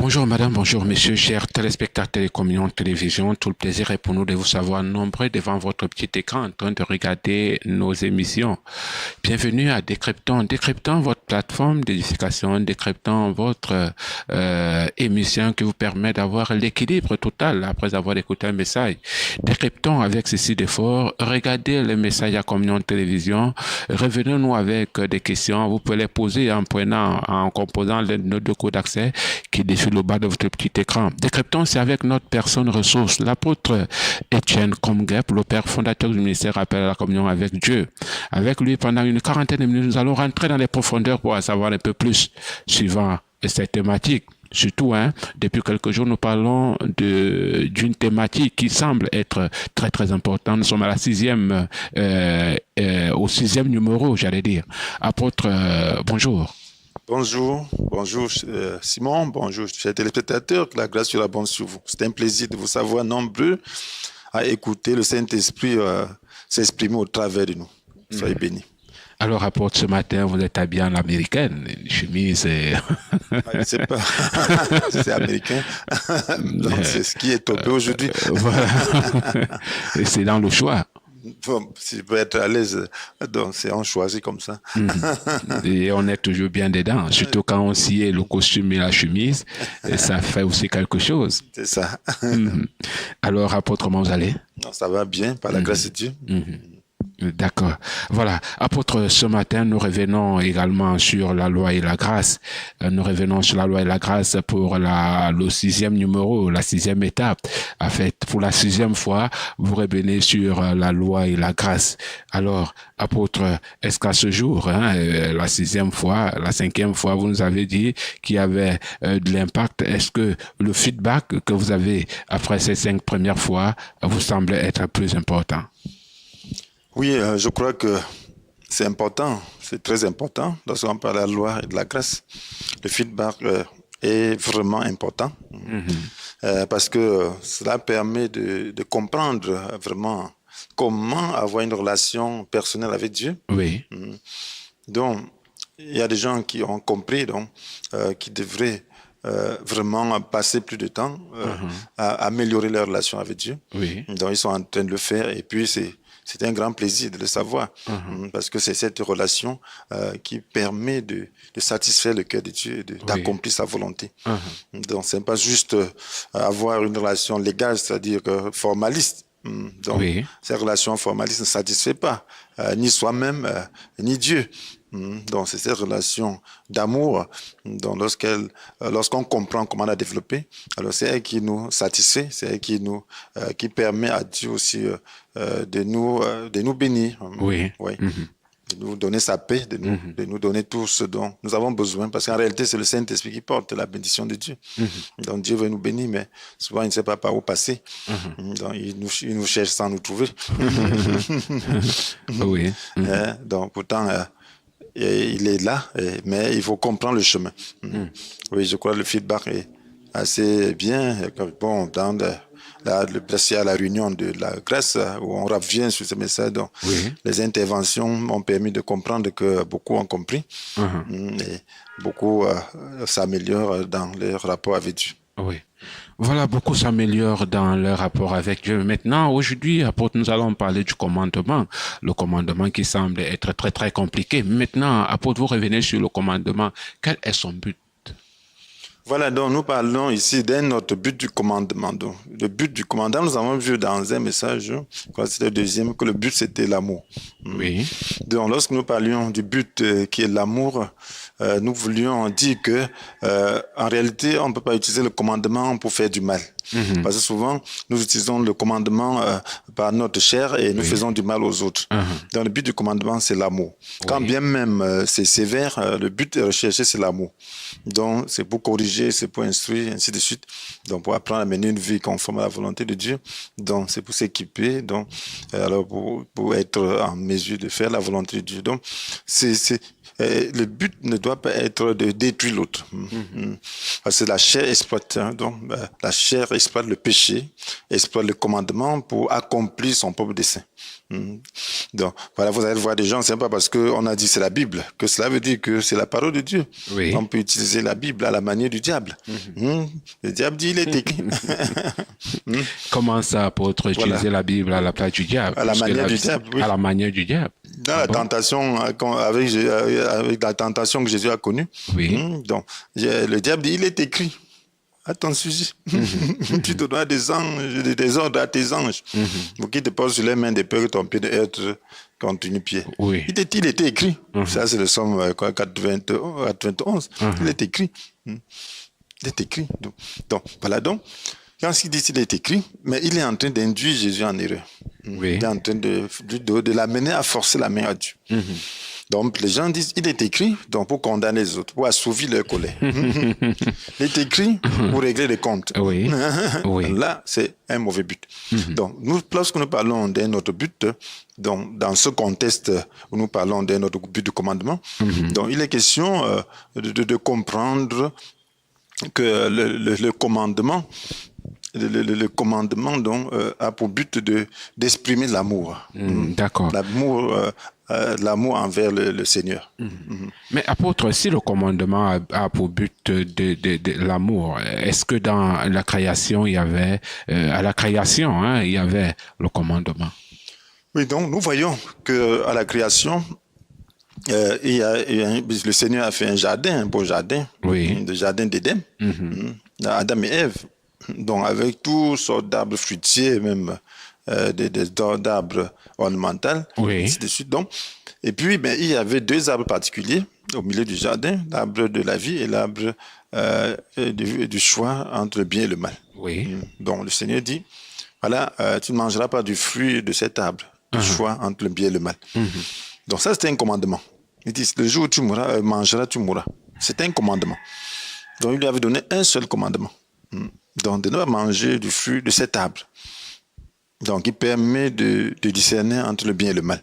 Bonjour madame, bonjour messieurs, chers téléspectateurs et Communion Télévision. Tout le plaisir est pour nous de vous savoir nombreux devant votre petit écran en train de regarder nos émissions. Bienvenue à Décryptons. Décryptons votre plateforme d'édification, décryptons votre émission qui vous permet d'avoir l'équilibre total après avoir écouté un message. Décryptons avec ceci d'effort. Regardez le message à Communion Télévision. Revenez-nous avec des questions. Vous pouvez les poser en composant nos deux codes d'accès qui défilent au bas de votre petit écran. Décryptons, c'est avec notre personne ressource, l'apôtre Étienne Comgep, le père fondateur du ministère Appel à la communion avec Dieu. Avec lui, pendant une quarantaine de minutes, nous allons rentrer dans les profondeurs pour en savoir un peu plus suivant cette thématique. Surtout, depuis quelques jours, nous parlons d'une thématique qui semble être très, très importante. Nous sommes à la au sixième numéro, j'allais dire. Apôtre, bonjour. Bonjour, bonjour Simon, bonjour chers téléspectateurs, que la grâce soit bonne sur vous. C'est un plaisir de vous savoir nombreux à écouter le Saint-Esprit s'exprimer au travers de nous. Soyez bénis. Alors, apôtre, ce matin, vous êtes habillé en américaine, une chemise et... Je ne sais pas, c'est américain, donc c'est ce qui est tombé aujourd'hui. Voilà, et c'est dans le choix. Bon, si je peux être à l'aise, donc on choisit comme ça. Et on est toujours bien dedans, surtout quand on sied le costume et la chemise, et ça fait aussi quelque chose. C'est ça. Alors, apôtre, comment vous allez? Non, ça va bien, par la grâce de Dieu. D'accord. Voilà. Apôtre, ce matin, nous revenons également sur la loi et la grâce. Nous revenons sur la loi et la grâce pour le sixième numéro, la sixième étape. En fait, pour la sixième fois, vous revenez sur la loi et la grâce. Alors, apôtre, est-ce qu'à ce jour, la sixième fois, la cinquième fois, vous nous avez dit qu'il y avait de l'impact. Est-ce que le feedback que vous avez après ces 5 premières fois vous semble être plus important? Oui, je crois que c'est important, c'est très important lorsqu'on parle de la loi et de la grâce. Le feedback est vraiment important parce que cela permet de comprendre vraiment comment avoir une relation personnelle avec Dieu. Oui. Donc, il y a des gens qui ont compris qui devraient vraiment passer plus de temps à améliorer leur relation avec Dieu. Oui. Donc, ils sont en train de le faire et puis c'est un grand plaisir de le savoir parce que c'est cette relation qui permet de satisfaire le cœur de Dieu et d'accomplir sa volonté. Donc, c'est pas juste avoir une relation légale, c'est-à-dire formaliste. Donc, cette relation formaliste ne satisfait pas ni soi-même ni Dieu. Donc, c'est cette relation d'amour. Donc, lorsqu'on comprend comment la développer, alors c'est elle qui nous satisfait, c'est elle qui permet à Dieu aussi de nous bénir. Oui. De nous donner sa paix, de nous donner tout ce dont nous avons besoin. Parce qu'en réalité, c'est le Saint-Esprit qui porte la bénédiction de Dieu. Donc, Dieu veut nous bénir, mais souvent, il ne sait pas par où passer. Donc, il nous cherche sans nous trouver. Oui. Donc, pourtant, il est là, mais il faut comprendre le chemin. Oui, je crois que le feedback est assez bien. Bon, c'est à la réunion de la grâce où on revient sur ce message. Donc, les interventions m'ont permis de comprendre que beaucoup ont compris et beaucoup s'améliorent dans leur rapport avec Dieu. Oui. Voilà, beaucoup s'améliorent dans leur rapport avec Dieu. Maintenant, aujourd'hui, apôtre, nous allons parler du commandement. Le commandement qui semble être très, très compliqué. Maintenant, apôtre, vous revenez sur le commandement. Quel est son but? Voilà, donc nous parlons ici d'un autre but du commandement. Donc, le but du commandement, nous avons vu dans un message, c'était le deuxième, que le but c'était l'amour. Oui. Donc, lorsque nous parlions du but qui est l'amour, nous voulions dire que en réalité, on ne peut pas utiliser le commandement pour faire du mal. Parce que souvent, nous utilisons le commandement par notre chair et nous faisons du mal aux autres. Donc, le but du commandement, c'est l'amour. Quand bien même c'est sévère, le but recherché, c'est l'amour. Donc, c'est pour corriger, c'est pour instruire, ainsi de suite. Donc, pour apprendre à mener une vie conforme à la volonté de Dieu. Donc, c'est pour s'équiper. Donc, alors pour être en mesure de faire la volonté de Dieu. Donc, le but ne doit pas être de détruire l'autre. Parce que la chair exploite, donc la chair exploite le péché, exploite le commandement pour accomplir son propre dessein. Donc, voilà, vous allez voir des gens, c'est pas parce qu'on a dit c'est la Bible que cela veut dire que c'est la parole de Dieu. Oui. On peut utiliser la Bible à la manière du diable. Le diable dit, il est écrit. Comment ça, apôtre, utiliser la Bible à la place du diable? À la manière du diable, oui. À la manière du diable. Dans la tentation, avec la tentation que Jésus a connue, donc, le diable dit, il est écrit à ton sujet. Tu donneras des ordres à tes anges pour qu'ils te posent sur les mains de peur que ton pied ne heurte contre une pierre. Oui. Il était écrit. Ça, c'est le psaume 91. Il est écrit. Il est écrit. Donc, voilà donc. Quand il dit qu'il est écrit, mais il est en train d'induire Jésus en erreur. Oui. Il est en train de l'amener à forcer la main à Dieu. Donc, les gens disent, il est écrit donc pour condamner les autres, pour assouvir leur colère. Il est écrit pour régler les comptes. Oui. Oui. Là, c'est un mauvais but. Donc, lorsque nous parlons d'un autre but, donc, dans ce contexte où nous parlons d'un autre but de commandement, donc, il est question de comprendre que le commandement, le commandement donc, a pour but d'exprimer l'amour. D'accord. L'amour envers le Seigneur. Mais apôtre, si le commandement a pour but de l'amour, est-ce que dans la création, il y avait, à la création, il y avait le commandement? Oui, donc nous voyons qu'à la création, le Seigneur a fait un jardin, un beau jardin, le jardin d'Éden, Adam et Ève, donc avec toutes sortes d'arbres fruitiers, même d'arbres ornementaux, ainsi de suite. Donc, et puis, il y avait deux arbres particuliers au milieu du jardin, l'arbre de la vie et l'arbre du choix entre le bien et le mal. Oui. Donc, le Seigneur dit, voilà, tu ne mangeras pas du fruit de cet arbre, du choix entre le bien et le mal. Donc, ça, c'était un commandement. Il dit, le jour où tu mangeras, tu mourras. C'était un commandement. Donc, il lui avait donné un seul commandement. Donc, de ne pas manger du fruit de cet arbre. Donc, il permet de discerner entre le bien et le mal.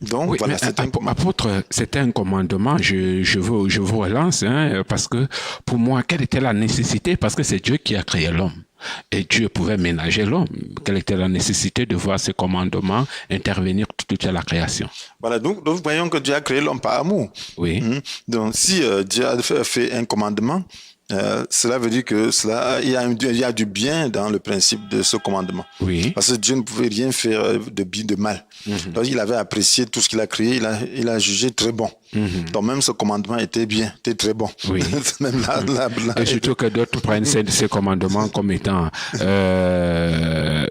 Donc, oui, voilà, c'est un commandement. Apôtre, c'était un commandement, je vous relance, parce que pour moi, quelle était la nécessité? Parce que c'est Dieu qui a créé l'homme. Et Dieu pouvait ménager l'homme. Quelle était la nécessité de voir ce commandement intervenir toute la création? Voilà, donc nous voyons que Dieu a créé l'homme par amour. Oui. Donc, si Dieu a fait un commandement, cela veut dire que il y a du bien dans le principe de ce commandement. Oui. Parce que Dieu ne pouvait rien faire de mal. Donc, il avait apprécié tout ce qu'il a créé, il a jugé très bon. Donc, même ce commandement était bien, était très bon. Oui. Même et surtout que d'autres prennent ces commandements comme étant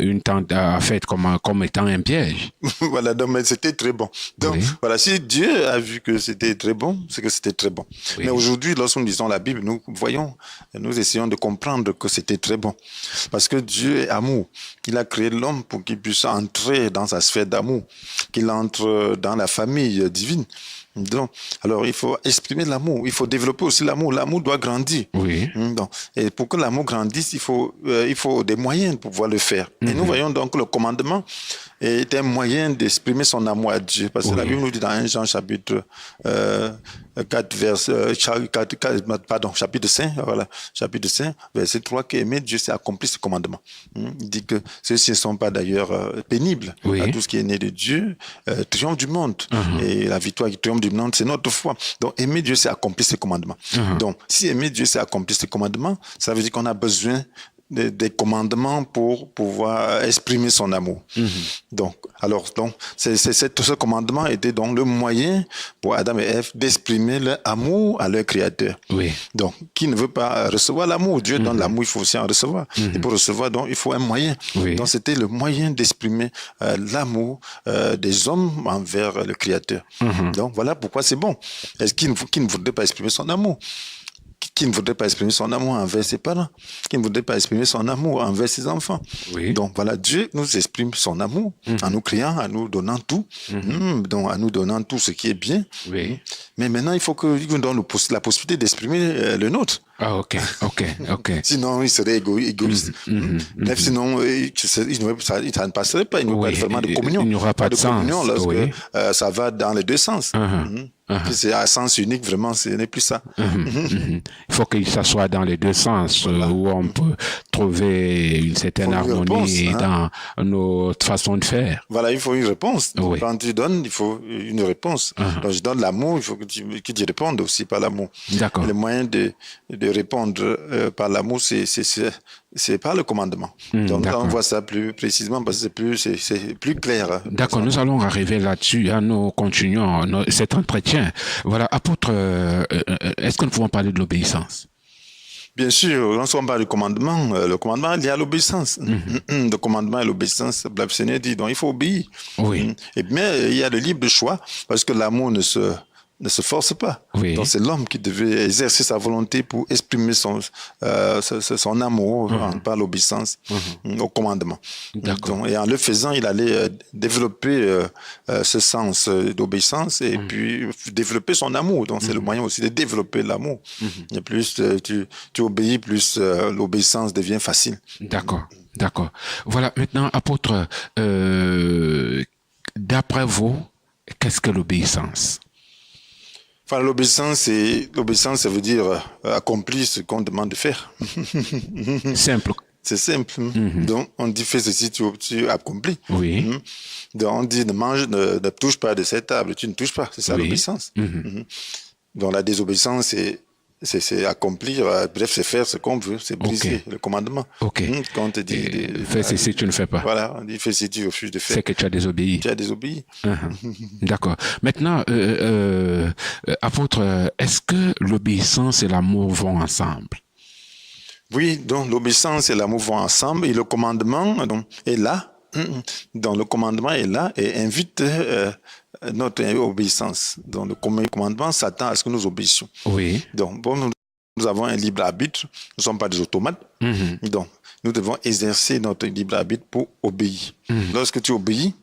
une tente à fête, comme étant un piège. Voilà, donc, mais c'était très bon. Donc, voilà, si Dieu a vu que c'était très bon, c'est que c'était très bon. Mais aujourd'hui, lorsque nous lisons la Bible, nous essayons de comprendre que c'était très bon. Parce que Dieu est amour. Il a créé l'homme pour qu'il puisse entrer dans sa sphère d'amour, qu'il entre dans la famille divine. Donc, alors, il faut exprimer l'amour. Il faut développer aussi l'amour. L'amour doit grandir. Oui. Donc, et pour que l'amour grandisse, il faut des moyens pour pouvoir le faire. Et nous voyons donc que le commandement est un moyen d'exprimer son amour à Dieu. Parce que la Bible nous dit dans 1 Jean chapitre 5, verset 3, qu'aimer Dieu, c'est accomplir ce commandement. Il dit que ceux-ci ne sont pas d'ailleurs pénibles. À tout ce qui est né de Dieu triomphe du monde. Et la victoire qui triomphe du monde, c'est notre foi. Donc, aimer Dieu, c'est accomplir ce commandement. Donc, si aimer Dieu, c'est accomplir ce commandement, ça veut dire qu'on a besoin des commandements pour pouvoir exprimer son amour. Donc, ce commandement était donc le moyen pour Adam et Ève d'exprimer leur amour à leur Créateur. Donc, qui ne veut pas recevoir l'amour? Dieu donne l'amour, il faut aussi en recevoir. Et pour recevoir, donc, il faut un moyen. Donc, c'était le moyen d'exprimer l'amour des hommes envers le Créateur. Donc, voilà pourquoi c'est bon. Est-ce qui ne voudrait pas exprimer son amour? Qui ne voudrait pas exprimer son amour envers ses parents, qui ne voudrait pas exprimer son amour envers ses enfants. Donc voilà, Dieu nous exprime son amour en nous créant, en nous donnant tout, donc en nous donnant tout ce qui est bien. Mais maintenant, il faut que nous donne la possibilité d'exprimer le nôtre. Ah, ok. Sinon, il serait égoïste. Sinon, ça ne passerait pas. Il n'y aurait pas vraiment de communion. Il n'y aura pas de sens. Communion lorsque ça va dans les deux sens. Si c'est à sens unique, vraiment, ce n'est plus ça. Il faut que ça soit dans les deux sens, où on peut trouver une certaine harmonie dans notre façon de faire. Voilà, il faut une réponse. Quand tu donnes, il faut une réponse. Donc, je donne l'amour, il faut que tu répondes aussi par l'amour. D'accord. Le moyen de répondre par l'amour, c'est par le commandement. Donc, on voit ça plus précisément parce que c'est plus clair. D'accord, nous allons arriver là-dessus. Nous continuons cet entretien. Voilà, apôtre, est-ce que nous pouvons parler de l'obéissance? Bien sûr, lorsqu'on parle du commandement, le commandement il y a l'obéissance. Le commandement et l'obéissance, le Seigneur dit, donc il faut obéir. Oui. Mais il y a le libre choix, parce que l'amour ne se force pas. Oui. Donc c'est l'homme qui devait exercer sa volonté pour exprimer son amour par l'obéissance au commandement. Donc, et en le faisant, il allait développer ce sens d'obéissance et puis développer son amour. Donc c'est le moyen aussi de développer l'amour. Et plus tu obéis, plus l'obéissance devient facile. D'accord. Voilà, maintenant, apôtre, d'après vous, qu'est-ce que l'obéissance? Enfin, l'obéissance, ça veut dire accomplir ce qu'on demande de faire. Simple. C'est simple. Donc, on dit fais ceci, tu accomplis. Oui. Donc, on dit ne touche pas de cette table, tu ne touches pas. C'est ça l'obéissance. Donc, la désobéissance, c'est accomplir, bref, c'est faire ce qu'on veut, c'est briser le commandement. Quand on te dit fais ceci, tu ne fais pas. Voilà, on dit fais ceci, tu refuses de faire. C'est que tu as désobéi. D'accord. Maintenant, apôtre, est-ce que l'obéissance et l'amour vont ensemble? Oui, donc l'obéissance et l'amour vont ensemble et le commandement est là. Donc le commandement est là et invite notre obéissance. Donc le commandement s'attend à ce que nous obéissions. Oui. Donc nous avons un libre arbitre, nous ne sommes pas des automates. Donc nous devons exercer notre libre arbitre pour obéir. Lorsque tu obéis,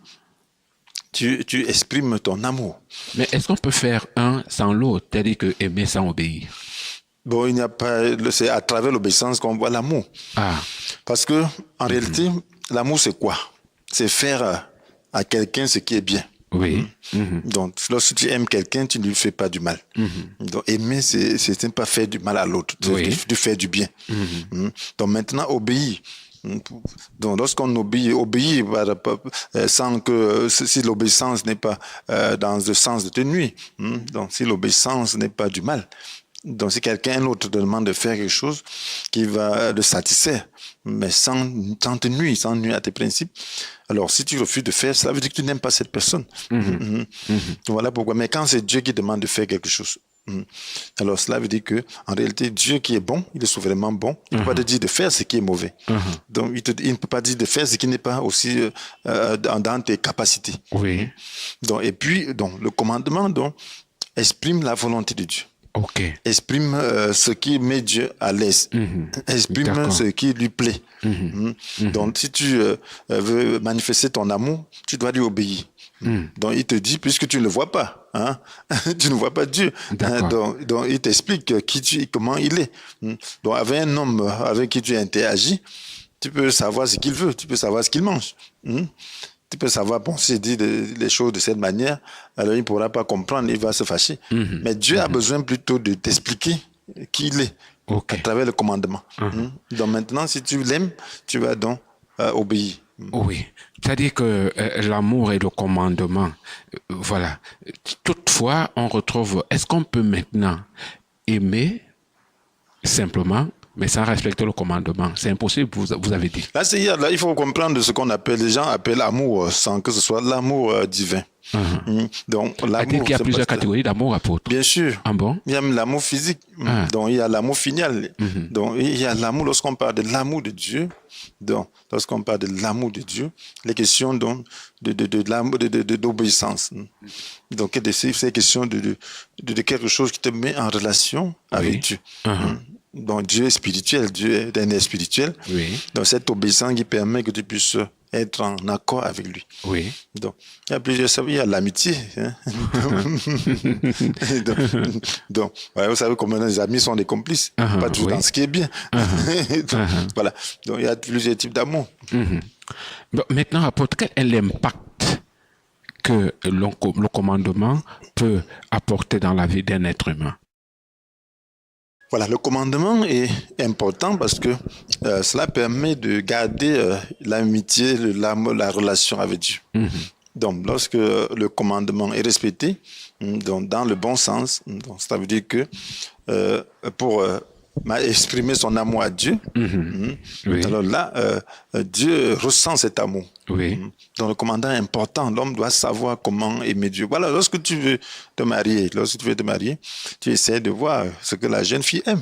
tu exprimes ton amour. Mais est-ce qu'on peut faire un sans l'autre, c'est-à-dire que aimer sans obéir? Bon, il n'y a pas. C'est à travers l'obéissance qu'on voit l'amour. Parce que en réalité, l'amour c'est quoi? C'est faire à quelqu'un ce qui est bien. Oui. Donc, lorsque tu aimes quelqu'un, tu ne lui fais pas du mal. Donc, aimer, c'est ne pas faire du mal à l'autre, c'est de faire du bien. Donc, maintenant, obéir. Donc, lorsqu'on obéit sans que si l'obéissance n'est pas dans le sens de te nuire, donc si l'obéissance n'est pas du mal. Donc, si quelqu'un d'autre te demande de faire quelque chose qui va le satisfaire, mais sans te nuire, sans nuire à tes principes, alors si tu refuses de faire, cela veut dire que tu n'aimes pas cette personne. Voilà pourquoi. Mais quand c'est Dieu qui demande de faire quelque chose, alors cela veut dire que en réalité, Dieu qui est bon, il est souverainement bon, il ne peut pas te dire de faire ce qui est mauvais. Donc, il ne peut pas dire de faire ce qui n'est pas aussi dans tes capacités. Oui. Donc, et puis, le commandement exprime la volonté de Dieu. Exprime ce qui met Dieu à l'aise. Exprime ce qui lui plaît. Donc, si tu veux manifester ton amour, tu dois lui obéir. Donc, il te dit, puisque tu ne le vois pas, tu ne vois pas Dieu. Donc, il t'explique comment il est. Donc, avec un homme avec qui tu interagis, tu peux savoir ce qu'il veut, tu peux savoir ce qu'il mange. Tu peux savoir, s'il dit les choses de cette manière, alors il ne pourra pas comprendre, il va se fâcher. Mais Dieu a besoin plutôt de t'expliquer qui il est à travers le commandement. Donc maintenant, si tu l'aimes, tu vas donc obéir. Oui, c'est-à-dire que l'amour et le commandement, voilà. Toutefois, on retrouve, est-ce qu'on peut maintenant aimer simplement mais sans respecter le commandement? C'est impossible, vous avez dit. Là, il faut comprendre ce qu'on appelle, les gens appellent amour, sans que ce soit l'amour divin. Donc, l'amour, il y a plusieurs catégories d'amour, apôtre. Bien sûr. Ah bon? Il y a l'amour physique. Donc, il y a l'amour finial. Donc, il y a l'amour, lorsqu'on parle de l'amour de Dieu. Donc, lorsqu'on parle de l'amour de Dieu, les questions d'obéissance. Donc, c'est question de quelque chose qui te met en relation avec Dieu. Donc, Dieu est spirituel, Dieu est un être spirituel. Donc, cette obéissance qui permet que tu puisses être en accord avec lui. Oui. Donc, il y a plusieurs, il y a l'amitié. Hein? donc, vous savez comment les amis sont des complices, pas toujours dans ce qui est bien. Donc, voilà. Donc, il y a plusieurs types d'amour. Bon, maintenant, apôtre, quel est l'impact que le commandement peut apporter dans la vie d'un être humain? Voilà, le commandement est important parce que cela permet de garder l'amitié, l'amour, la relation avec Dieu. Donc, lorsque le commandement est respecté, donc dans le bon sens, donc ça veut dire que pour exprimer son amour à Dieu, Oui. alors là, Dieu ressent cet amour. Oui. Donc, le commandement est important. L'homme doit savoir comment aimer Dieu. Voilà, lorsque tu veux te marier, tu essaies de voir ce que la jeune fille aime.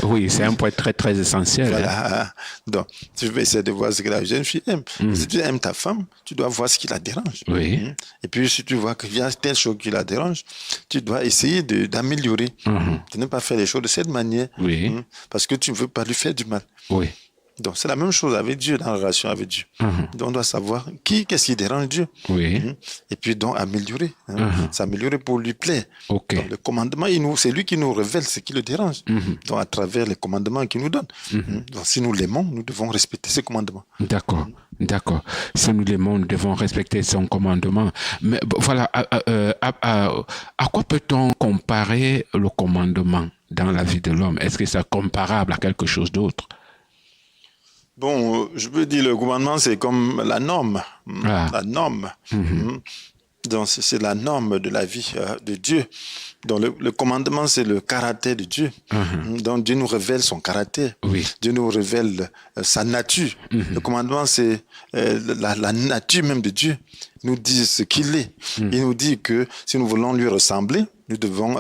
Oui, c'est un point très, très essentiel. Voilà. Hein? Donc, tu veux essayer de voir ce que la jeune fille aime. Si tu aimes ta femme, tu dois voir ce qui la dérange. Oui. Et puis, si tu vois qu'il y a telle chose qui la dérange, tu dois essayer d'améliorer. De ne pas faire les choses de cette manière. Oui. Parce que tu ne veux pas lui faire du mal. Oui. Donc, c'est la même chose avec Dieu, dans la relation avec Dieu. Donc, on doit savoir qu'est-ce qui dérange Dieu. Oui. Et puis, donc, améliorer. S'améliorer pour lui plaire. Okay. Donc, le commandement, c'est lui qui nous révèle ce qui le dérange. Donc, à travers les commandements qu'il nous donne. Donc, si nous l'aimons, nous devons respecter ses commandements. D'accord. D'accord. Si nous l'aimons, nous devons respecter son commandement. Mais voilà, à quoi peut-on comparer le commandement dans la vie de l'homme? Est-ce que c'est comparable à quelque chose d'autre? Bon, je peux dire le commandement, c'est comme la norme. La norme. Donc, c'est la norme de la vie de Dieu. Donc, le commandement, c'est le caractère de Dieu. Donc, Dieu nous révèle son caractère. Oui. Dieu nous révèle sa nature. Le commandement, c'est la nature même de Dieu. Il nous dit ce qu'il est. Il nous dit que si nous voulons lui ressembler, nous devons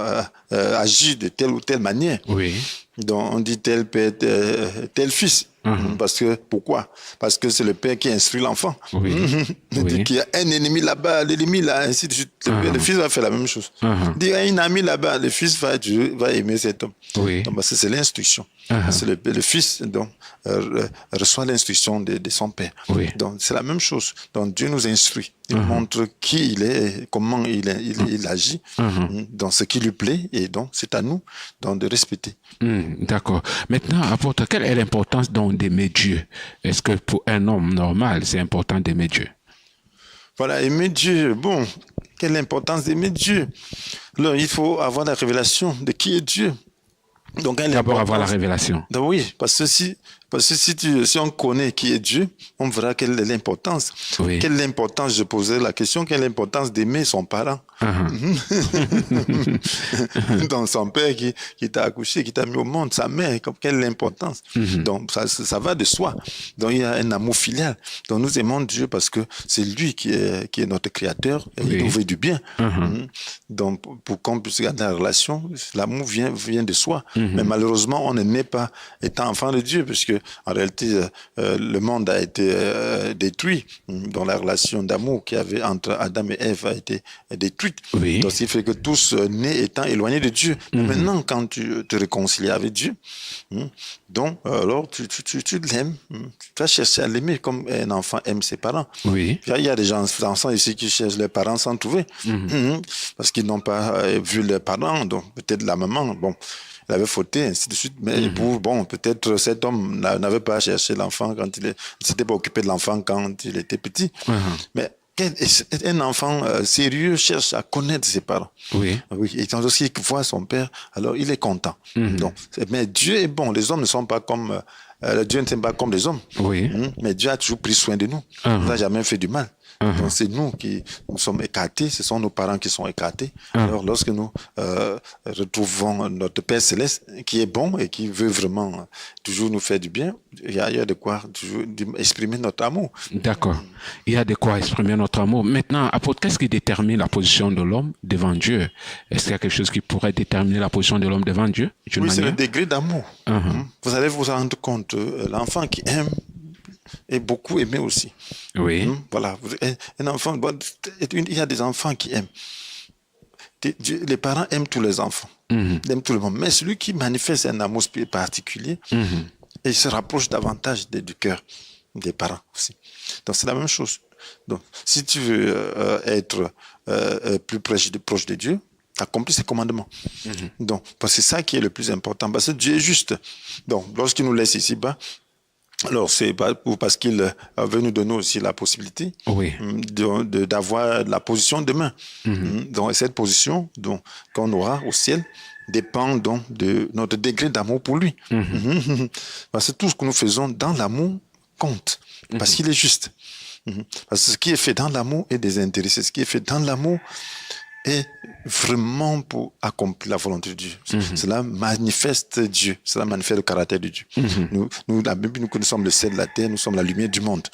agir de telle ou telle manière. Oui. Donc, on dit tel père, tel fils. Parce que, pourquoi? Parce que c'est le père qui instruit l'enfant. Oui. Il dit qu'il y a un ennemi là-bas, l'ennemi là, ainsi de suite. Le fils va faire la même chose. Il dit, il y a un ami là-bas, le fils va aimer cet homme. Oui. Donc, c'est l'instruction. C'est le fils donc, reçoit l'instruction de son père. Oui. Donc, c'est la même chose. Donc, Dieu nous instruit. Il montre qui il est, comment il agit, dans ce qui lui plaît, et donc c'est à nous donc, de respecter. D'accord. Maintenant, apôtre, quelle est l'importance donc d'aimer Dieu? Est-ce que pour un homme normal, c'est important d'aimer Dieu? Voilà, aimer Dieu. Bon, quelle est l'importance d'aimer Dieu? Alors, il faut avoir la révélation de qui est Dieu. Donc, d'abord avoir la révélation. Donc, oui, parce que si on connaît qui est Dieu, on verra quelle est l'importance. Oui. Quelle est l'importance, je posais la question, quelle est l'importance d'aimer son parent? Donc, son père qui t'a accouché, qui t'a mis au monde, sa mère, quelle est l'importance? Donc, ça va de soi. Donc, il y a un amour filial. Donc, nous aimons Dieu parce que c'est lui qui est notre créateur et il nous veut du bien. Donc, pour qu'on puisse garder la relation, l'amour vient de soi. Mais malheureusement, on ne naît pas étant enfant de Dieu, parce que en réalité, le monde a été détruit. Donc, la relation d'amour qu'il y avait entre Adam et Ève a été détruite. Oui. Donc, ce qui fait que tous nés étant éloignés de Dieu. Mais maintenant, quand tu te réconcilies avec Dieu, donc, alors, tu l'aimes. Tu vas chercher à l'aimer comme un enfant aime ses parents. Oui. Il y a des enfants ici qui cherchent leurs parents sans trouver. Parce qu'ils n'ont pas vu leurs parents. Donc, peut-être la maman, bon, elle avait fauté, ainsi de suite. Mais bon, peut-être cet homme n'avait pas cherché l'enfant quand il s'était pas occupé de l'enfant quand il était petit. Mais un enfant sérieux cherche à connaître ses parents. Oui. Oui. Et quand il voit son père, alors il est content. Donc, mais Dieu est bon. Les hommes ne sont pas comme Dieu ne pas comme les hommes. Oui. Mais Dieu a toujours pris soin de nous. Il n'a jamais fait du mal. Donc, c'est nous qui nous sommes écartés, ce sont nos parents qui sont écartés. Alors, lorsque nous retrouvons notre Père Céleste, qui est bon et qui veut vraiment toujours nous faire du bien, il y a de quoi toujours exprimer notre amour. D'accord. Il y a de quoi exprimer notre amour. Maintenant, apôtre, qu'est-ce qui détermine la position de l'homme devant Dieu? Est-ce qu'il y a quelque chose qui pourrait déterminer la position de l'homme devant Dieu? Oui, c'est le degré d'amour. Vous allez vous rendre compte, l'enfant qui aime est beaucoup aimé aussi. Oui. Voilà. Un enfant, il y a des enfants qui aiment. Les parents aiment tous les enfants. Ils aiment tout le monde. Mais celui qui manifeste un amour particulier, Et il se rapproche davantage du cœur des parents aussi. Donc, c'est la même chose. Donc, si tu veux être plus proche de Dieu, accomplis ses commandements. Donc, parce que c'est ça qui est le plus important. Parce que Dieu est juste. Donc, lorsqu'il nous laisse ici-bas, alors c'est parce qu'il veut nous donner aussi la possibilité d'avoir la position demain. Donc, cette position qu'on aura au ciel dépend donc de notre degré d'amour pour lui. Parce que tout ce que nous faisons dans l'amour compte. Parce qu'il est juste. Parce que ce qui est fait dans l'amour est désintéressé. Ce qui est fait dans l'amour est vraiment pour accomplir la volonté de Dieu. Cela manifeste Dieu. Cela manifeste le caractère de Dieu. Nous, la Bible nous que nous sommes le sel de la terre, nous sommes la lumière du monde.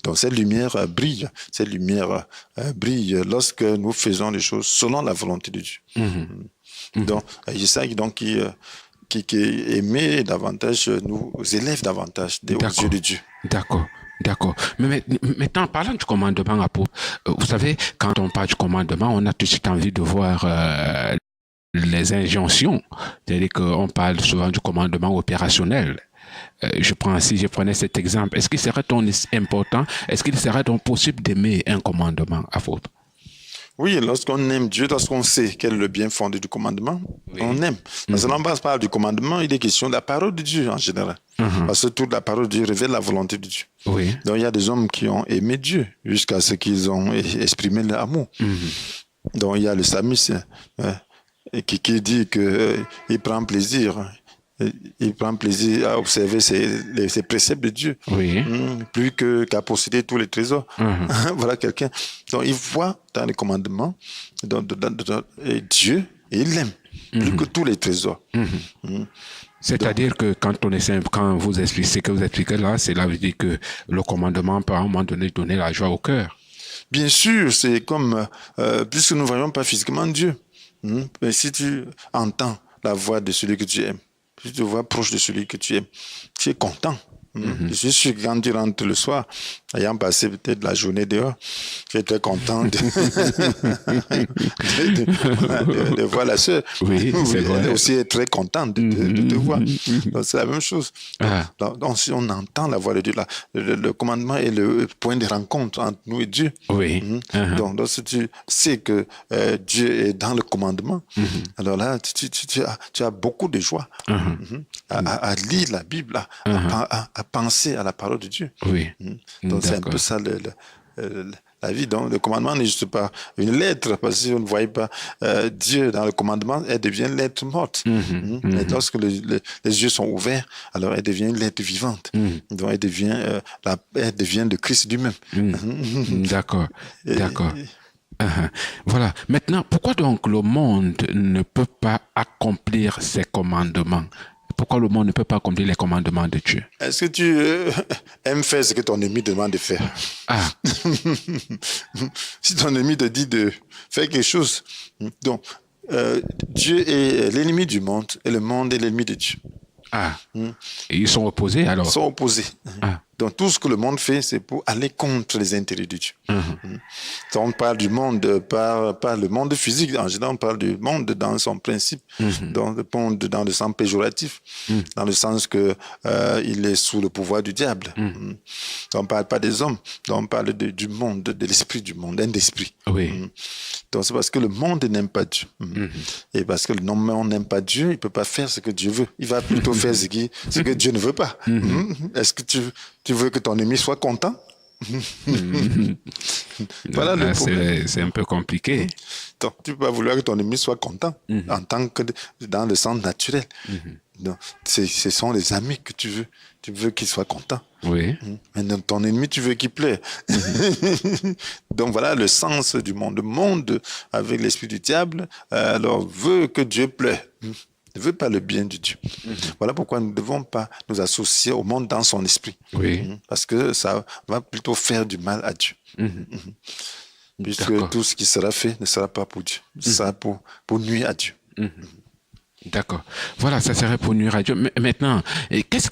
Donc cette lumière brille. Cette lumière brille lorsque nous faisons les choses selon la volonté de Dieu. Donc, c'est ça qui aimait davantage, nous élève davantage aux yeux de Dieu. D'accord. Mais maintenant, parlant du commandement, apôtre, vous savez, quand on parle du commandement, on a tout de suite envie de voir les injonctions. C'est-à-dire qu'on parle souvent du commandement opérationnel. Je prenais cet exemple. Est-ce qu'il serait donc important, est-ce qu'il serait donc possible d'aimer un commandement, apôtre? Oui, lorsqu'on aime Dieu, lorsqu'on sait quel est le bien fondé du commandement, on aime. Parce que l'on parle du commandement, il est question de la parole de Dieu en général. Parce que toute la parole de Dieu révèle la volonté de Dieu. Donc il y a des hommes qui ont aimé Dieu jusqu'à ce qu'ils ont exprimé leur amour. Donc il y a le psalmiste qui dit qu'il prend plaisir. Il prend plaisir à observer ces préceptes de Dieu, plus qu'à posséder tous les trésors. Voilà quelqu'un. Donc, il voit dans les commandements Dieu et il l'aime, plus que tous les trésors. C'est-à-dire que quand vous expliquez ce que vous expliquez là, c'est là vous dites que le commandement peut à un moment donné donner la joie au cœur. Bien sûr, c'est comme, puisque nous ne voyons pas physiquement Dieu, mais si tu entends la voix de celui que tu aimes, si tu te vois proche de celui que tu aimes, tu es content. Je suis sûr que quand tu rentres le soir, ayant passé peut-être la journée dehors, tu es très content de voir la sœur. Oui, c'est vrai. Elle aussi est très contente de te voir. Donc, c'est la même chose. Donc, si on entend la voix de Dieu, le commandement est le point de rencontre entre nous et Dieu. Donc, si tu sais que Dieu est dans le commandement, alors là, tu as beaucoup de joie à lire la Bible, à penser à la parole de Dieu. Donc c'est un peu ça la vie. Donc le commandement n'est juste pas une lettre, parce que si on ne voyait pas Dieu dans le commandement, elle devient une lettre morte. Mais lorsque les yeux sont ouverts, alors elle devient une lettre vivante. Donc elle devient de Christ lui-même. D'accord. Voilà. Maintenant, pourquoi donc le monde ne peut pas accomplir ses commandements? Pourquoi le monde ne peut pas accomplir les commandements de Dieu? Est-ce que tu aimes faire ce que ton ennemi demande de faire? Si ton ennemi te dit de faire quelque chose, donc Dieu est l'ennemi du monde et le monde est l'ennemi de Dieu. Et ils sont opposés alors? Ils sont opposés. Donc tout ce que le monde fait, c'est pour aller contre les intérêts de Dieu. On parle du monde, pas le monde physique. En général, on parle du monde dans son principe, dans le sens péjoratif, dans le sens que il est sous le pouvoir du diable. On ne parle pas des hommes, on parle du monde, de l'esprit du monde, un esprit. Donc c'est parce que le monde n'aime pas Dieu. Et parce que le monde n'aime pas Dieu, il ne peut pas faire ce que Dieu veut. Il va plutôt faire ce que Dieu ne veut pas. Est-ce que tu veux que ton ennemi soit content? Voilà le problème. C'est un peu compliqué. Donc, tu peux pas vouloir que ton ennemi soit content en tant que dans le sens naturel. Donc, ce sont les amis que tu veux. Tu veux qu'ils soient contents. Mais ton ennemi, tu veux qu'il plaise. Donc voilà le sens du monde. Le monde, avec l'esprit du diable, alors veut que Dieu plaise. Ne veut pas le bien de Dieu. Voilà pourquoi nous ne devons pas nous associer au monde dans son esprit. Parce que ça va plutôt faire du mal à Dieu. Puisque tout ce qui sera fait ne sera pas pour Dieu. Ce sera pour nuire à Dieu. D'accord. Voilà, ça serait pour nuire à Dieu. Mais maintenant, est-ce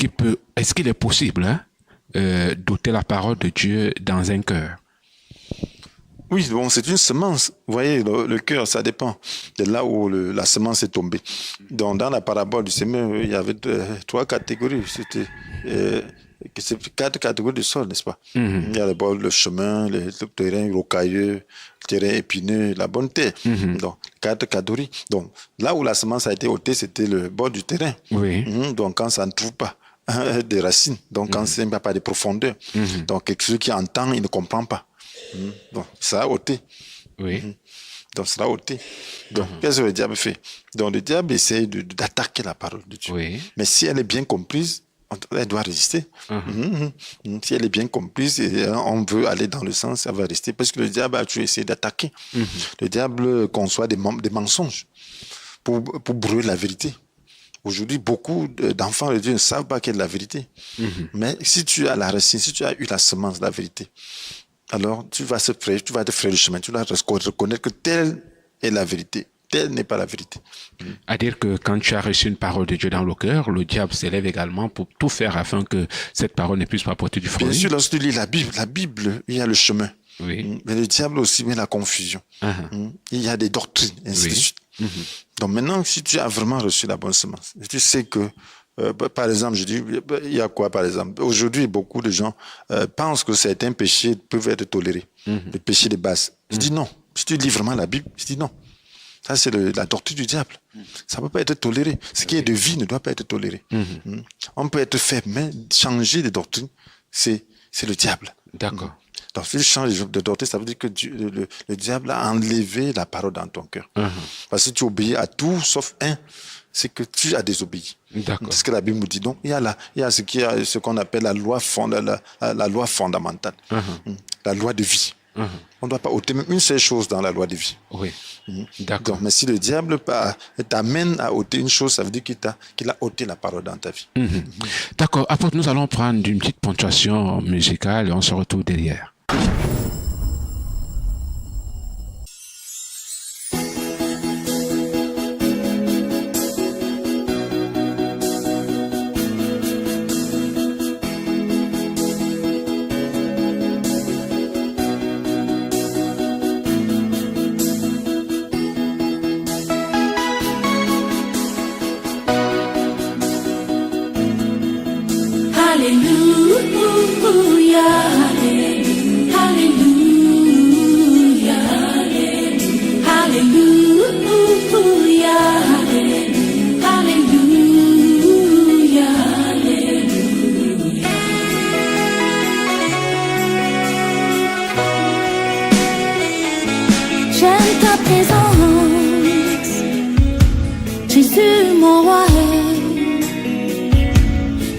qu'il est possible d'ôter la parole de Dieu dans un cœur? Oui, bon, c'est une semence. Vous voyez, le cœur, ça dépend de là où la semence est tombée. Donc, dans la parabole du semeur, il y avait 3 catégories. C'était 4 catégories de sol, n'est-ce pas? Il y a d'abord le chemin, le terrain rocailleux, le terrain épineux, la bonne terre. Donc, 4 catégories. Donc, là où la semence a été ôtée, c'était le bord du terrain. Oui. Donc, quand ça ne trouve pas des racines, donc quand il n'y a pas de profondeur, donc quelque chose qui entend, il ne comprend pas. Donc, ça a ôté. Oui. Donc, ça a ôté. Donc, qu'est-ce que le diable fait? Donc, le diable essaie d'attaquer la parole de Dieu. Oui. Mais si elle est bien comprise, elle doit résister. Si elle est bien comprise et on veut aller dans le sens, elle va rester. Parce que le diable a toujours essayé d'attaquer. Le diable conçoit des mensonges pour brûler la vérité. Aujourd'hui, beaucoup d'enfants de Dieu ne savent pas quelle est la vérité. Mais si tu as la racine, si tu as eu la semence de la vérité, alors tu vas te frayer le chemin, tu vas reconnaître que telle est la vérité, telle n'est pas la vérité. À dire que quand tu as reçu une parole de Dieu dans le cœur, le diable s'élève également pour tout faire afin que cette parole ne puisse pas porter du fruit. Bien sûr, lorsque tu lis la Bible, il y a le chemin. Oui. Mais le diable aussi met la confusion. Il y a des doctrines, ainsi de suite. Donc maintenant, si tu as vraiment reçu la bonne semence, tu sais que par exemple, je dis, il y a quoi par exemple? Aujourd'hui, beaucoup de gens pensent que certains péchés peuvent être tolérés. Les péchés de base. Je dis non. Si tu lis vraiment la Bible, je dis non. Ça, c'est la doctrine du diable. Ça ne peut pas être toléré. Ce qui est de vie ne doit pas être toléré. On peut être faible, mais changer de doctrine, c'est le diable. D'accord. Donc, si tu changes de doctrine, ça veut dire que le diable a enlevé la parole dans ton cœur. Parce que tu obéis à tout, sauf un, c'est que tu as désobéi. D'accord. C'est ce que la Bible nous dit. Donc, il y a ce qu'on appelle la loi fondamentale, la loi de vie. On ne doit pas ôter même une seule chose dans la loi de vie. Oui. D'accord. Donc, mais si le diable t'amène à ôter une chose, ça veut dire qu'il a ôté la parole dans ta vie. D'accord. Après, nous allons prendre une petite ponctuation musicale et on se retrouve derrière.